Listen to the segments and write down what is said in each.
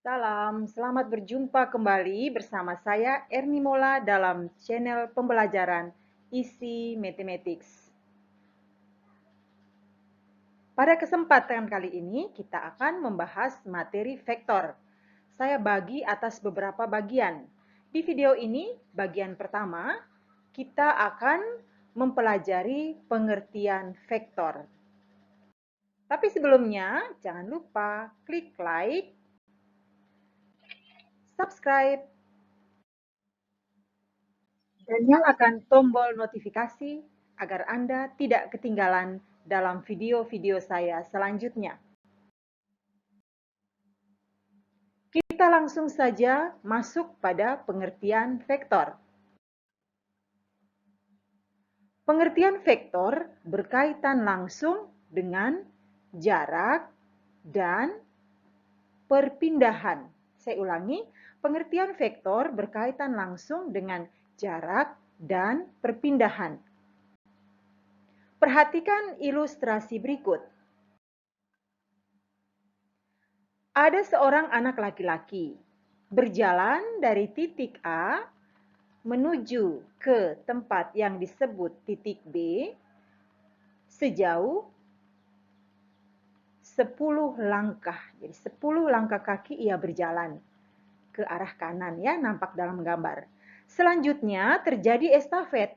Salam, selamat berjumpa kembali bersama saya Erni Mola dalam channel pembelajaran Easy Mathematics. Pada kesempatan kali ini kita akan membahas materi vektor. Saya bagi atas beberapa bagian. Di video ini, bagian pertama, kita akan mempelajari pengertian vektor. Tapi sebelumnya, jangan lupa klik like, subscribe, dan nyalakan tombol notifikasi agar Anda tidak ketinggalan dalam video-video saya selanjutnya. Kita langsung saja masuk pada pengertian vektor. Pengertian vektor berkaitan langsung dengan jarak dan perpindahan. Saya ulangi, pengertian vektor berkaitan langsung dengan jarak dan perpindahan. Perhatikan ilustrasi berikut. Ada seorang anak laki-laki berjalan dari titik A menuju ke tempat yang disebut titik B sejauh 10 langkah. Jadi 10 langkah kaki ia berjalan ke arah kanan ya, nampak dalam gambar. Selanjutnya terjadi estafet.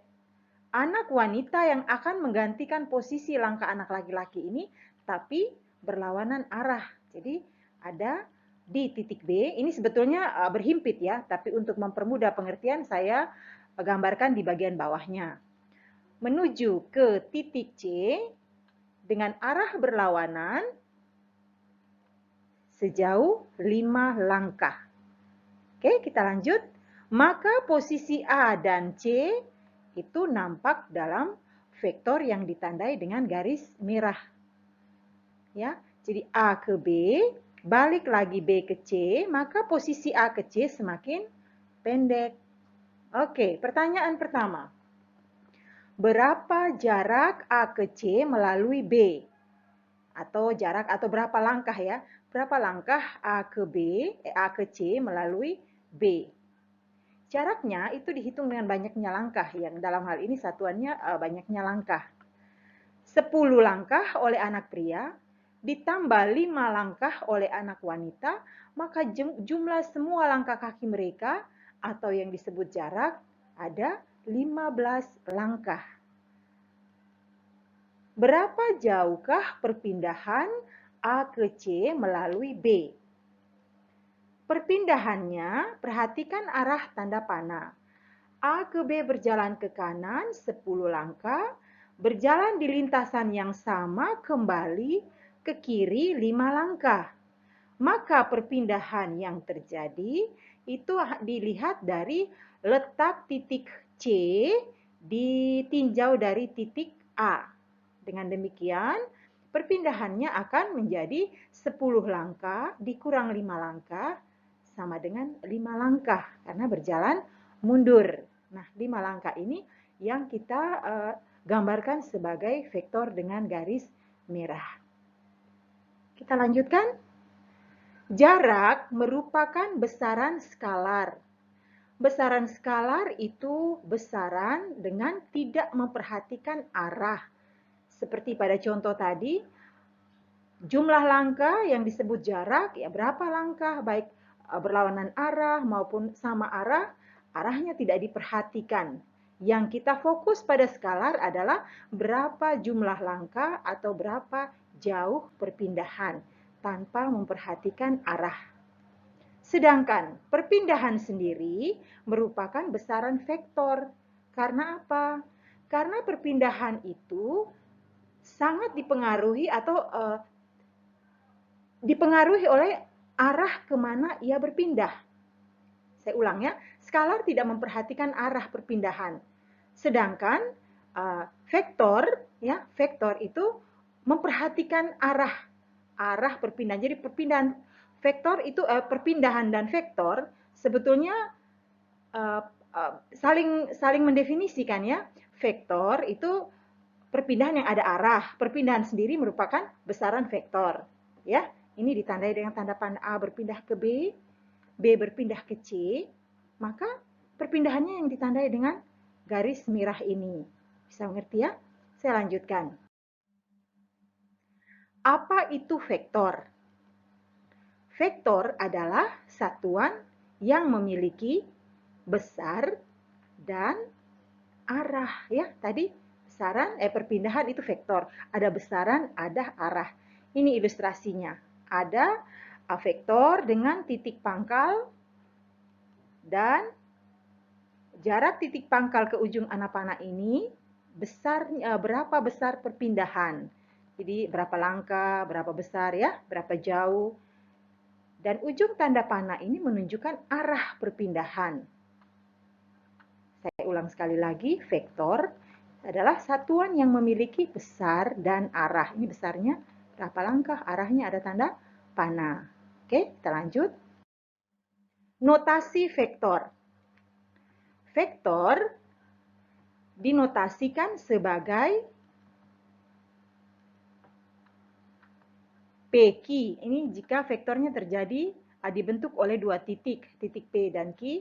Anak wanita yang akan menggantikan posisi langkah anak laki-laki ini tapi berlawanan arah. Jadi ada di titik B, ini sebetulnya berhimpit ya, tapi untuk mempermudah pengertian saya gambarkan di bagian bawahnya. Menuju ke titik C dengan arah berlawanan sejauh 5 langkah. Oke, kita lanjut. Maka posisi A dan C itu nampak dalam vektor yang ditandai dengan garis merah. Ya, jadi A ke B, balik lagi B ke C, maka posisi A ke C semakin pendek. Oke, pertanyaan pertama. Berapa jarak A ke C melalui B? Atau jarak atau berapa langkah ya? Berapa langkah A ke C melalui B? Jaraknya itu dihitung dengan banyaknya langkah, yang dalam hal ini satuannya banyaknya langkah. 10 langkah oleh anak pria, ditambah 5 langkah oleh anak wanita, maka jumlah semua langkah kaki mereka, atau yang disebut jarak, ada 15 langkah. Berapa jauhkah perpindahan A ke C melalui B? Perpindahannya, perhatikan arah tanda panah. A ke B berjalan ke kanan 10 langkah, berjalan di lintasan yang sama kembali ke kiri 5 langkah. Maka perpindahan yang terjadi itu dilihat dari letak titik C ditinjau dari titik A. Dengan demikian, perpindahannya akan menjadi 10 langkah dikurang 5 langkah sama dengan 5 langkah karena berjalan mundur. Nah, 5 langkah ini yang kita gambarkan sebagai vektor dengan garis merah. Kita lanjutkan. Jarak merupakan besaran skalar. Besaran skalar itu besaran dengan tidak memperhatikan arah. Seperti pada contoh tadi, jumlah langkah yang disebut jarak, ya berapa langkah, baik berlawanan arah maupun sama arah, arahnya tidak diperhatikan. Yang kita fokus pada skalar adalah berapa jumlah langkah atau berapa jauh perpindahan tanpa memperhatikan arah. Sedangkan perpindahan sendiri merupakan besaran vektor. Karena apa? Karena perpindahan itu sangat dipengaruhi atau dipengaruhi oleh arah kemana ia berpindah. Saya ulang ya, skalar tidak memperhatikan arah perpindahan. Sedangkan vektor itu memperhatikan arah perpindahan. Jadi perpindahan vektor itu perpindahan dan vektor sebetulnya saling mendefinisikan ya. Vektor itu perpindahan yang ada arah, perpindahan sendiri merupakan besaran vektor, ya. ini ditandai dengan tanda panah A berpindah ke B, B berpindah ke C, maka perpindahannya yang ditandai dengan garis merah ini. Bisa mengerti ya? Saya lanjutkan. Apa itu vektor? Vektor adalah satuan yang memiliki besar dan arah ya. Tadi perpindahan itu vektor. Ada besaran, ada arah. Ini ilustrasinya. Ada vektor dengan titik pangkal dan jarak titik pangkal ke ujung anak panah ini berapa besar perpindahan. Jadi berapa langkah, berapa besar ya, berapa jauh. Dan ujung tanda panah ini menunjukkan arah perpindahan. Saya ulang sekali lagi, vektor adalah satuan yang memiliki besar dan arah. Ini besarnya berapa langkah, arahnya ada tanda panah. Oke, kita lanjut. Notasi vektor. Vektor dinotasikan sebagai PQ. Ini jika vektornya terjadi dibentuk oleh dua titik P dan Q,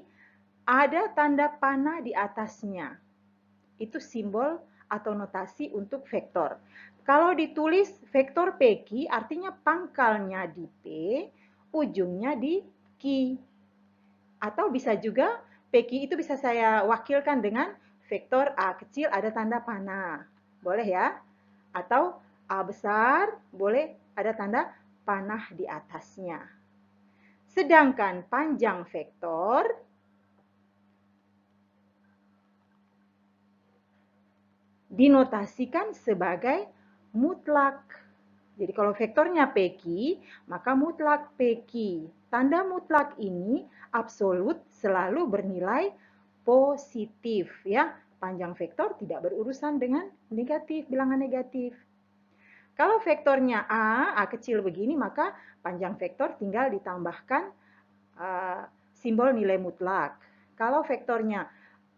ada tanda panah di atasnya. Itu simbol atau notasi untuk vektor. Kalau ditulis vektor PQ artinya pangkalnya di P, ujungnya di Q. Atau bisa juga PQ itu bisa saya wakilkan dengan vektor A kecil ada tanda panah. Boleh ya? Atau A besar boleh ada tanda panah di atasnya. Sedangkan panjang vektor dinotasikan sebagai mutlak. Jadi kalau vektornya PQ, maka mutlak PQ. Tanda mutlak ini absolut selalu bernilai positif ya. Panjang vektor tidak berurusan dengan negatif, bilangan negatif. Kalau vektornya A kecil begini, maka panjang vektor tinggal ditambahkan simbol nilai mutlak. Kalau vektornya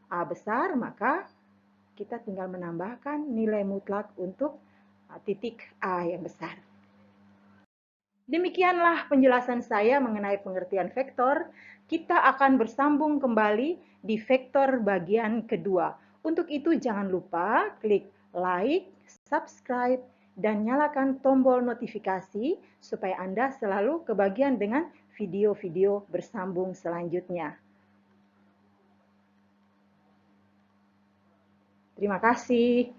A besar, maka kita tinggal menambahkan nilai mutlak untuk titik A yang besar. Demikianlah penjelasan saya mengenai pengertian vektor. Kita akan bersambung kembali di vektor bagian kedua. Untuk itu jangan lupa klik like, subscribe, dan nyalakan tombol notifikasi supaya Anda selalu kebagian dengan video-video bersambung selanjutnya. Terima kasih.